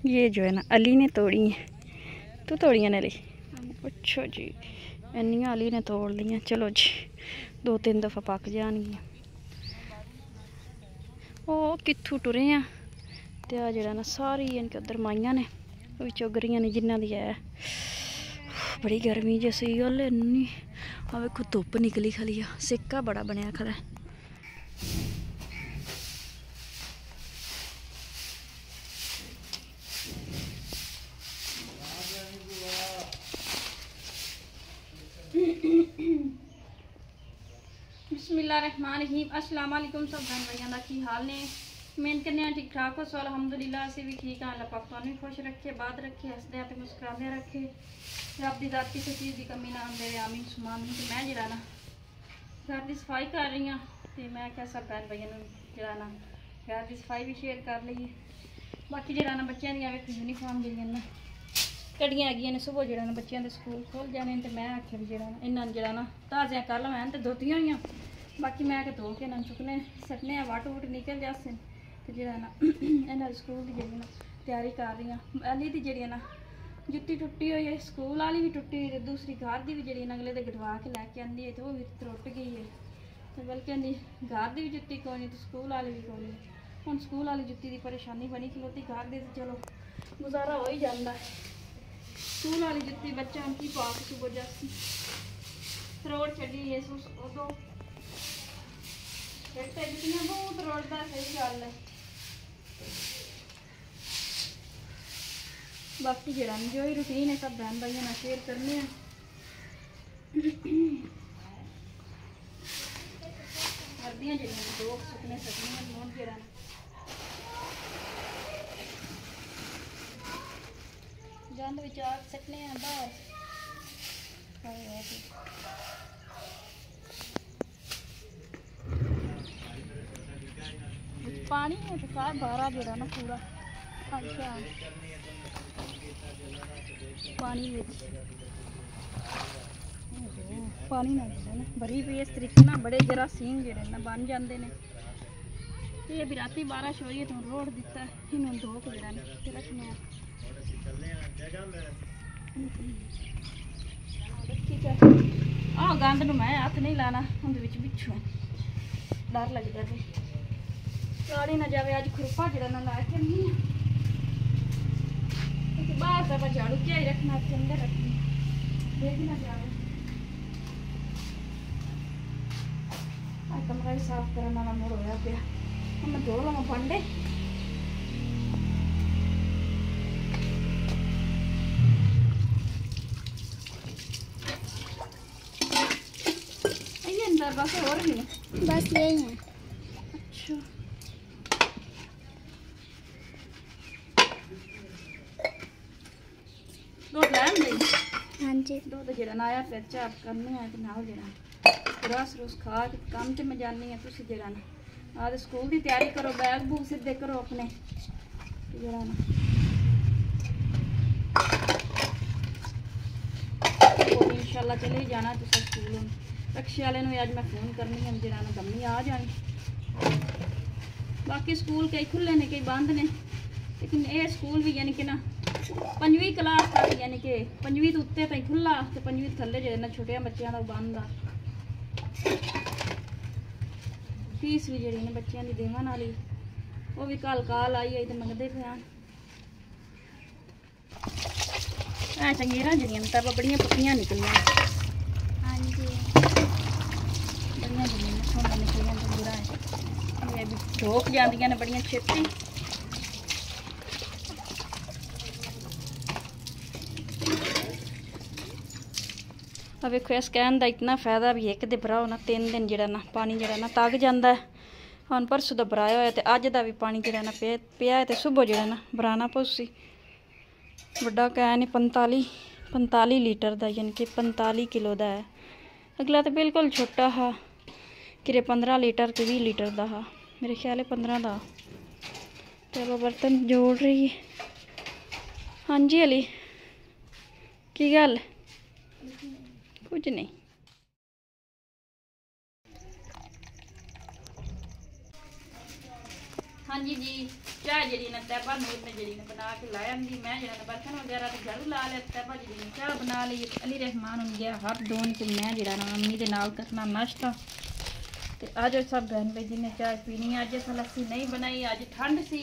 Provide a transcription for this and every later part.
ये जो है ना अली ने तोड़ी है। तू तोड़ियां ने अली? अच्छा जी, इन्नियां अली ने तोड़ लियां। चलो जी, 2-3 दफ़ा पक जाएंगी। ਉਹ ਕਿੱਥੋਂ ਟੁਰੇ ਆ ਤੇ ਆ ਜਿਹੜਾ ਨਾ ਸਾਰੀ ਇਨਕੇ ਉਧਰ ਮਾਈਆਂ ਨੇ ਉਹ ਵੀ ਚੁਗ ਰਹੀਆਂ ਨੇ ਜਿਨ੍ਹਾਂ ਦੀ ਹੈ। ਬੜੀ ਗਰਮੀ ਜਿਹੀ ਸੀ ਗੱਲ ਇੰਨੀ। ਆ ਵੇਖੋ ਧੁੱਪ ਨਿਕਲੀ ਖਲੀ ਆ, ਸਿੱਕਾ ਬੜਾ ਬਣਿਆ ਖੜਾ। बिस्मिल्लाहिर्रहमानिर्रहीम। अस्सलाम वालेकुम सब बहन भाइयों का की हाल ने? मेहनत करने ठीक ठाक हो सो अलहमदुलिल्लाह। असी भी ठीक हाँ। अल्लाह पाक तुहानू खुश रखे, बात रखे, हसदे ते मुस्कुराते रखे, रब की जात किसी चीज़ की कमी ना आने देवे। आमीन सुमा आमीन। तो मैं जरा ना घर की सफाई कर रही हाँ, तो मैं क्या सब बहन भाइयों जरा ना घर की सफाई भी शेयर कर लीए। बाकी जरा ना बच्चों दी यूनीफॉर्म जी ना कड़ियाँ हैगियां ने। सुबह जरा ना बच्चों के स्कूल खुल जाने, तो मैं आख्या भी जरा ना इन्होंने जरा ना ताज़ियाँ कल मैं तो धोतियां हुई। बाकी मैं धो के इन्होंने चुकने सटने वट वुट निकल जासे। तो जरा ना इन्होंने स्कूल की जी ना तैयारी कर रही हूँ। अली की जी ना जुत्ती टुटी हुई है, स्कूल वाली भी टुटी हुई है, दूसरी घर की भी जी अगले तो गटवा के लैके आँदी है, तो वो भी त्रुट गई है। तो बल्कि आँदी घर की भी जुत्ती कोई नहीं, तो स्कूल वाली भी कोई नहीं। हम स्कूल वाली जुत्ती की परेशानी बनी खलोती, घर की तो चलो गुजारा हो ही जाता है। स्कूल वाली जुत्ती बच्चा की पा के सुबह जासी रोड छड़ी है उदो जुतियां बहुत रोड़ता। सही गल है। बाकी जरा जो ही रूटीन है सब बहन भाइयों ने शेयर करने हैं। वर्दियां जरिए दो सुकने सकने लोन जरा गंद विचार सटने हैं बाहर। पानी है तो सारा बारा जरा ना पूरा अच्छा पानी पानी ना ना भरी पी इस तरीके ना बड़े जरासीम जड़े ना बन जाते हैं। ये भी राती बारिश हो रही है तो रोड दिता इन्होंने धो के जरा रखने गंद नूं मैं हथ नहीं लाना, उहदे विच बिच्छू डर लगता है गाड़ी ना जाए। अज खुरपा जरा ना ला के बाहर तो मैं झाड़ू क्या ही रखना, अंदर रखनी देख ना जाए। कमरा भी साफ करने वाला मोड़ होया पिया। मैं धो लवा भांडे। बस और नहीं बस यही है। अच्छा दूध लाए? हाँ जी दूध जरा आया फिर चाप करनी है तो नाल जरा रस रुस खा के काम से मैं जानी है। तुम जरा ना आज स्कूल की तैयारी करो, बैग बूग सीधे करो अपने। जरा ना इंशाल्लाह चले ही जाना तुम स्कूल। रक्शे वाले ने अज मैं फोन करनी है जरा ना दम्मी आ जानी। बाकी स्कूल कई खुले ने कई बंद ने, लेकिन ये स्कूल भी यानी कि ना 5वीं क्लास तक यानी कि 5वीं तो उत्ते तक खुला, तो 5वीं थले जो ना छोटे बच्चों का बंद आ। फीस भी जी ने बच्चों की देवन वाली वो भी काल आई है तो मंगते पे है। चंगेरा जड़ियां तब बड़िया पक्कियां निकलियां। हाँ जी बड़िया जड़ियां सोना निकलियां चंगेरा है धोक जांदियां ने बड़िया छेती। अब वेखो इस कैन का इतना फायदा भी एक दे भराओ ना 3 दिन जरा ना पानी जरा ना तग जाता है। हम परसों का भराया होया तो अज का भी पानी जरा ना पिया है तो सुबह जरा ना भराना पौसी। बड़ा कैन 45 लीटर का यानी कि 45 किलो का है। अगला तो बिल्कुल छोटा हा कि 15 लीटर के 20 लीटर का हा, मेरे ख्याल है 15 का। चलो बर्तन जोड़ रही है। हाँ जी अली की गल? कुछ नहीं। हाँ जी चाय जी ने तैबा नूर ने जी ने बना के लाया दी। मैं जरा बर्तन वगैरह तो झाड़ू ला लिया। तैबा जी ने चाह बना ली। अली रहमान हूँ गया हाथ धोन के मैं जरा ना मम्मी के नाल करना नाश्ता। तो अज सब बहन भाई जिन्हें चाय पीनी है। अज अस लस्सी नहीं बनाई, अज ठंड सी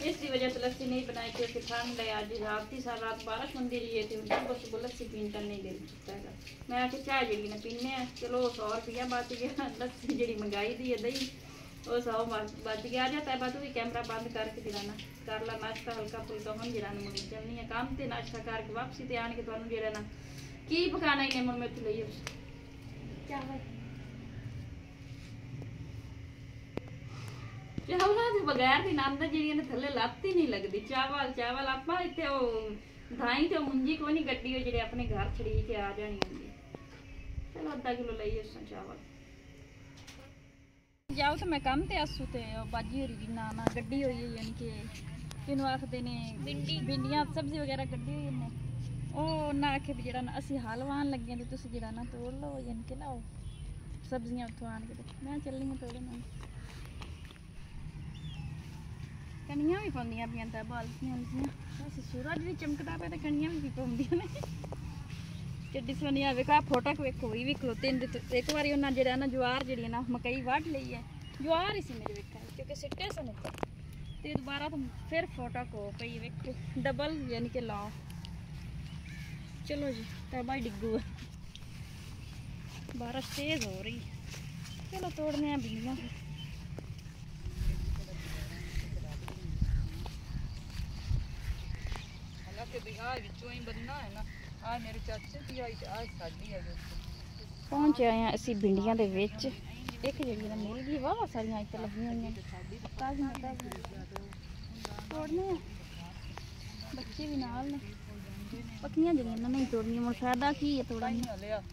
इसकी वजह से लस्सी नहीं बनाई क्योंकि ठंड है। अज रात की सारी रात बारिश होती रही है तो सुबह सुबह लस्सी पीने का नहीं दिल करता है। मैं आके चाय जी ने पीने। चलो 100 रुपया बच गया। लस्सी जी मंगाई दी है दही वो 100 बच गया। आ जाता है तू भी कैमरा बंद करके दिलाना कर ला नाश्ता हल्का फुल्का। हम जरा मुझे चलनी है काम से नाश्ता करके वापसी ते आन के तुम जरा ना की पकाना ही नहीं। मुझे मैं उत्थे लईए चावल चावलों के बगैर भी नंद जी ने थले लत्त ही नहीं लगती। चावल चावल आप इतने धाई तो मुंजी को नहीं गड्डी जी अपने घर छड़ी के आ जानी होंगी। चलो अद्धा किलो लईए उस चावल जाओ। तो मैं काम ते आसू ते बाजी हो रही ना ना गड्डी हुई है यानी कि इनू आखते ने भिंडियां सब्जी वगैरह गड्डी हुई ने उन्हें आखे भी जरा असी हल वाहन लगे तो तुम जरा ना तोड़ लो यानी कि लाओ सब्जियां उतों आन के। मैं चलनी हूँ तोड़न। कनियां भी पाउंदियां पियां ते बालतियां बस सूरज भी चमकदा पे ते कनियां भी पाउंदियां ने। चिड्डी सोनिया वेखा फोटो वेखो भी खलोते एक बार उन्हें जरा ना ज्वार जी ना मकई वढ़ ली है। ज्वार ही सी मेरे वेखा क्योंकि सिट्टे सन तो दोबारा तो फिर फोटो को पई वेखो डबल यानी कि लाओ। चलो जी तैबा डिग्गू है बारिश तेज हो रही। चलो तोड़ने हैं भिंडियां। पहुंचे आए हैं असी भिंडियां दे विच। एक जड़ी ना मिल गई वाह सारियां इत्ते लगी हुई तोड़ने बच्चे भी नाल ने। पक्कियां जड़ियां ना नहीं तोड़नी मुझे फायदा की है तोड़ने।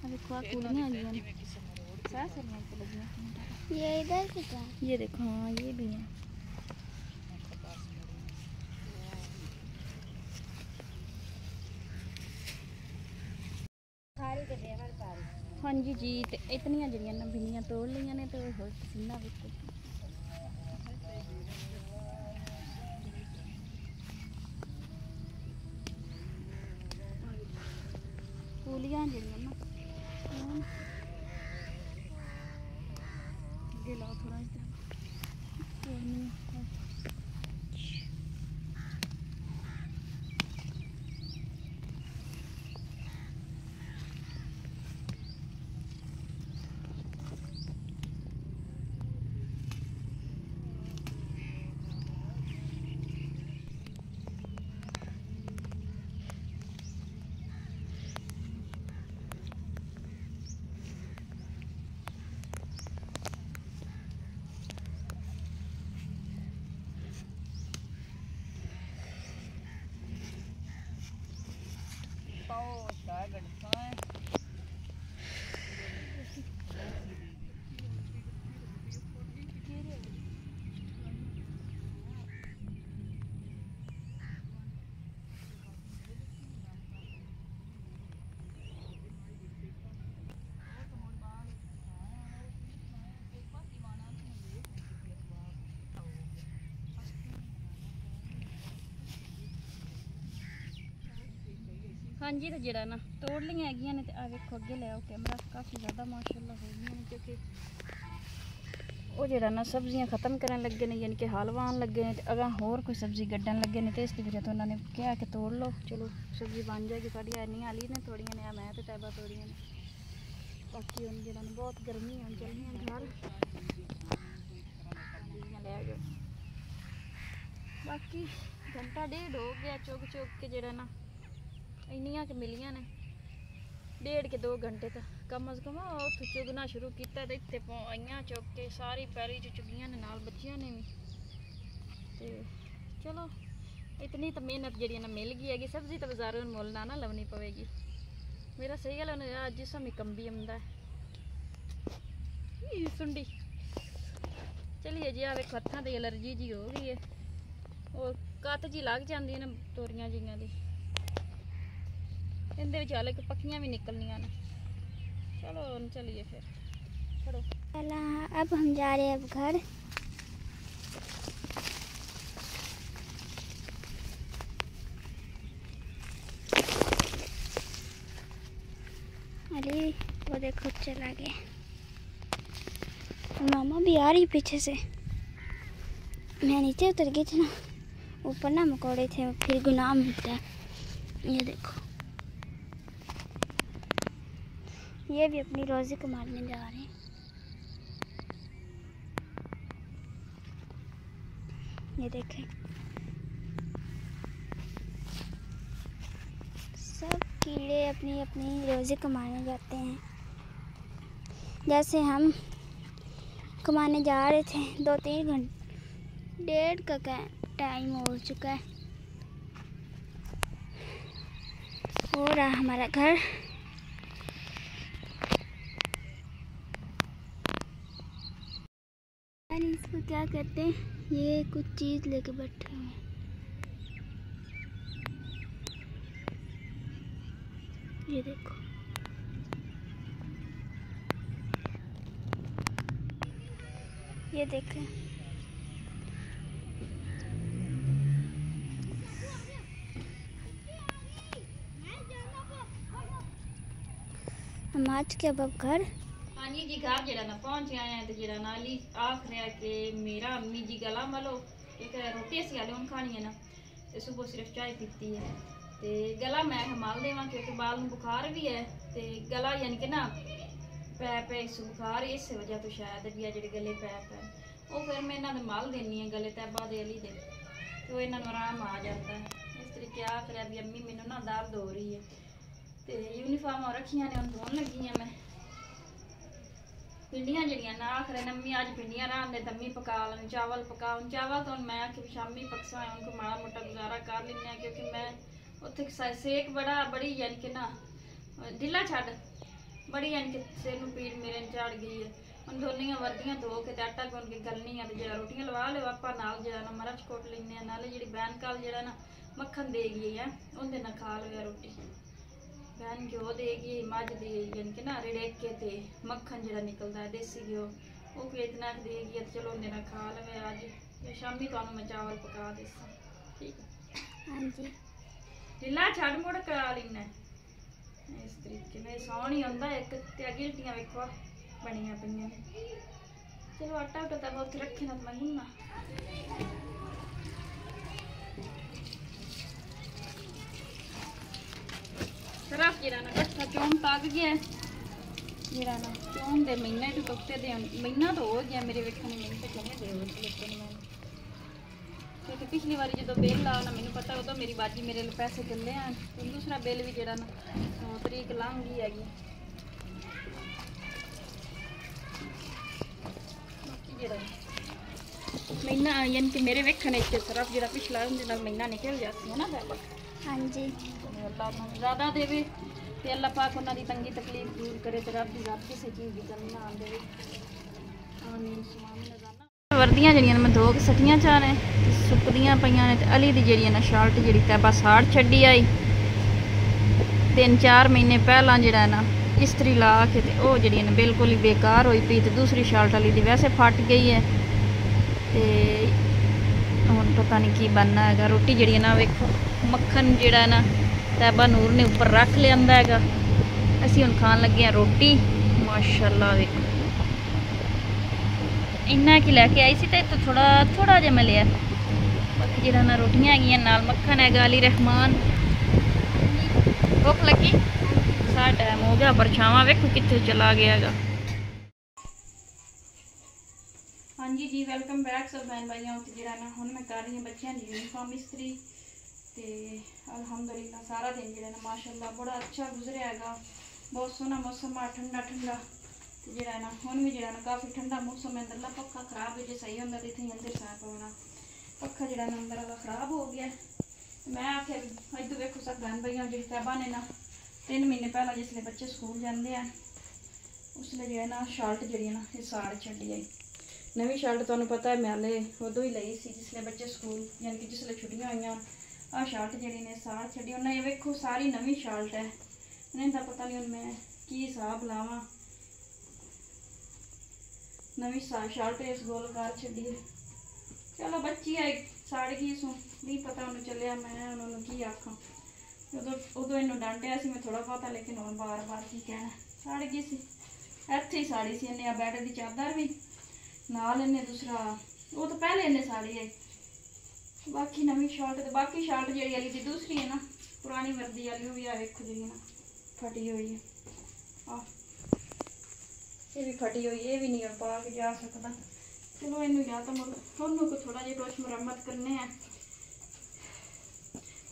देखो कूलियां आ गई सारियां इत्ते लगी। ये इधर ये देखो हाँ ये भी है। हाँ जी तो इतनिया जड़ियां ना भिंडियां तोड़ लिया ने तो पसीना बिल्कुल कूलियां जड़ियां ना लाओ थोड़ा हाँ जी तो जरा ना तोड़ लिया है ने आ वेखो अगे ले आओ कैमरा काफ़ी ज़्यादा माशाल्लाह हो गई हैं क्योंकि वो जरा ना सब्जियां ख़त्म करने लगे ने यानी कि हलवान लगे ने अगर होर कोई सब्जी गड्ढन लगे ने तो इसकी वजह तो उन्होंने कहा कि तोड़ लो चलो सब्जी बन जाएगी। साड़ी आनी आली ने थोड़ियां ने मैं तो तैबा थोड़ियां ने बाकी हम जरा बहुत गर्मी है चलनी घर ले आ जाओ। बाकी घंटा डेढ़ हो गया चुग चुग के जरा ना इन्नियां के मिलियां ने 1.5 के 2 घंटे तक कम अज कम उत चुगना शुरू किया तो इतने आईया चुग के सारी पैरी च चुगियां ने नाल बच्चियां ने भी। तो चलो इतनी तो मेहनत जी ना मिल गई हैगी। सब्जी तो बाजारों मुल ना लवनी पवेगी। मेरा सही गल अज जिसम ही कंबी आंदा सुंडी। चलिए जी आ वेखो हत्थां ते एलर्जी जी हो गई है ਉਹ ਕੱਤ ਜੀ ਲੱਗ ਜਾਂਦੀਆਂ ਨੇ ਤੋਰੀਆਂ ਜੀਆਂ ਦੀ, ਇਹਦੇ ਵਿੱਚ ਹਾਲੇ ਕਿ ਪੱਕੀਆਂ भी निकलनियां ने। चलो चलिए फिर छोड़ो। अब हम जा रहे हैं अब घर। अरे वो देखो चला गया। मामा भी आ रही पीछे से। मैं नीचे उतर गई थी ना, ऊपर ना मकोड़े थे, फिर गुनाह मिलता है। ये देखो ये भी अपनी रोज़ी कमाने जा रहे हैं। ये देखें सब कीड़े अपनी अपनी रोज़ी कमाने जाते हैं। जैसे हम कमाने जा रहे थे, 2-3 घंटे 1:30 का टाइम हो चुका है। हो रहा हमारा घर। इसको क्या कहते हैं, ये कुछ चीज़ लेके बैठे हुए हैं। ये देखो ये देखें हम आ चुके अब घर। हाँ जी घर जरा ना पहुंच आए हैं तो जरा नाली आख रहा कि मेरा अम्मी जी गला मलो, एक रोटी असी आले हूँ खानी है ना, तो सुबह सिर्फ चाय पीती है तो गला मैं हमाल देवा क्योंकि बाल में बुखार भी है तो गला यानी कि ना पैप है, इस बुखार इस वजह तो शायद भी है जो गले पैप है वो फिर मैं इन्होंने मल देनी है गले तैबा दे अली दे, तो इन्होंने आराम आ जाता है। इस तरीके आख रहा भी अम्मी मैनू ना दर्द हो रही है तो यूनीफॉर्म रखिया ने धोन लगी हैं। मैं पिंडियां जड़ियां ना आखिर अम्मी अज पिंडियां राम दे तम्मी पका लें, चावल पकाओ चावल तो मैं आखिर शामी पकसा है उनको माड़ा मोटा गुजारा कर लें क्योंकि मैं उत्थे सेक बड़ी यानी कि ना ढिला छड़ बड़ी यानी कि सिर में पीड़ मेरे चढ़ गई है। हम दोनिया वर्दियां धो के आटा गुन के गलनी है तो जरा रोटियां लवा लो आप नाल जरा ना मरच कोट लें नाले जी बैन काल जरा ना मक्खन दे गई है उनके ना खा लो रोटी। बहन घ्यो देगी मझ दी यानी कि ना रिड़ेक के ते मक्खन जरा निकलता है देसी घ्यो वो भी इतना देगी तो चलो उन्हें ना खा लवे अज शामी तो मैं चावल पका देसा ठीक है। हाँ जी ढिला छड़ मुड़ करा लेना इस तरीके में सौन ही आता एक गिल्टियां वेखो बनिया पईयां ने। चलो आटा उटा तब उत्थे रखे ना तो मैं गुन्ना सरफ जरा ना कट्ठा चौन पक गया जरा ना चौन दे महीने तो कट्टे दे महीना तो हो गया मेरे वेखने में तो चले दे लेकिन मैं क्योंकि पिछली बारी जो बिल ला ना मैंने पता उदो मेरी बाजी मेरे लिए पैसे चले हैं तो दूसरा बिल भी जरा ना 100 तरीक लंघ गई हैगी महीना यानी कि मेरे वेखने सरफ जरा पिछला महीना निकल जाती है ना पैसा। हाँ जी अल्लाह ज़्यादा देवे तो अल्लाह पाक उन्होंने तंगी तकलीफ दूर करे तो रब की रब किसी चीज़ की कमी ना दे। वर्दियां जड़ियां मैं धो के सटियां चा ने सुकदियां पईयां ने ते अली दी जड़ी ना शर्ट जड़ी तैबा साड़ छड्डी आई 3-4 महीने पहला जड़ा ना इस्त्री ला के ते ओ जड़ी ना बिल्कुल ही बेकार होई पई ते दूसरी शर्ट अली दी वैसे फट गई है ते हुण पता नहीं की बनना है। रोटी जड़ी ना वेखो मक्खन जड़ा ना तैबा नूर ने उपर रख लिया है असी हुण खान लगे हैं रोटी माशाअल्लाह वेखो इन्ना की लैके आई सी तो थोड़ा जहा मैं लिया बाकी जरा ना रोटियां है नाल मक्खन है अली रहमान भुख लगी सारा टाइम हो गया परछावां वेखो कित्थे चला गया है। हाँ जी वेलकम बैक सब बहन भाइयों तो जरा ना हुण मैं कर रही हूँ बच्चों की यूनीफॉर्म इस्त्री तो अल्हम्दुलिल्लाह सारा दिन जरा ना माशाअल्लाह बड़ा अच्छा गुजरिया है बहुत सोहना मौसम आ ठंडा ठंडा तो जरा ना हुण भी जरा ना काफ़ी ठंडा मौसम है अंदरला पक्खा खराब है जो सही होंदा तो इत्थे अंदर सै पौना पक्खा जरा ना अंदर वाला खराब हो गया मैं आखे इधर वेखो सब बहन भाइयों जी तैबा ने ना 3 महीने पहला जिसले बच्चे स्कूल जाते हैं उसले जो है ना शर्ट जी ना ये साड़ छड़ी आई नवी शर्ट तुहानू पता है मैं हले उदों ही लई सी जिसले बच्चे स्कूल यानी कि जिसले छुट्टियां हुई। आ शर्ट जी ने साड़ छड़ी उन्हें ये वेखो सारी नवी शर्ट है। इन्हें तो पता नहीं हूँ मैं की हिसाब लावा। नवी शर्ट इस गोल कर छड़ी है। चलो बच्ची है साड़ गई सू नहीं पता उन्हें चलिया मैं उन्होंने की आखा। उदों इन्हों डांटिया सी मैं थोड़ा बहुता लेकिन हम बार बार की कहना साड़ गई सी। इत्थे ही साड़ी सी इन्हें बैड की चादर भी नाल इन्हें दूसरा वो तो पहले इन्हें साड़ी है। बाकी नवी शर्ट तो बाकी शर्ट जी वाली दी दूसरी है ना पुरानी वर्दी वाली वो भी आ वेखो जी ना फटी हुई है। ये भी फटी हुई ये भी नहीं पा के जा सकता। चलो इनू या तो उन्होंने को थोड़ा जिहा कुछ मुरम्मत करने हैं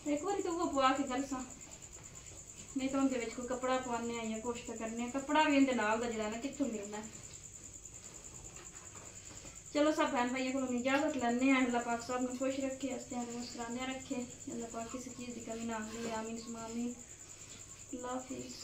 एक बार तो वो पवा के गल सा नहीं तो उनके कोई कपड़ा पवाने या कुछ तो करने कपड़ा भी इनके नाल दा जिहड़ा ना कित्थों मिलना। चलो सब बहन भाइयों को इजाजत लेने हैं। अल्लाह पाक सब खुश रखे हंसते मुस्कुराने रखे। अल्लाह पाक किसी चीज़ की कमी ना आती। आमीन सुमा आमीन। अल्लाह हाफिज़।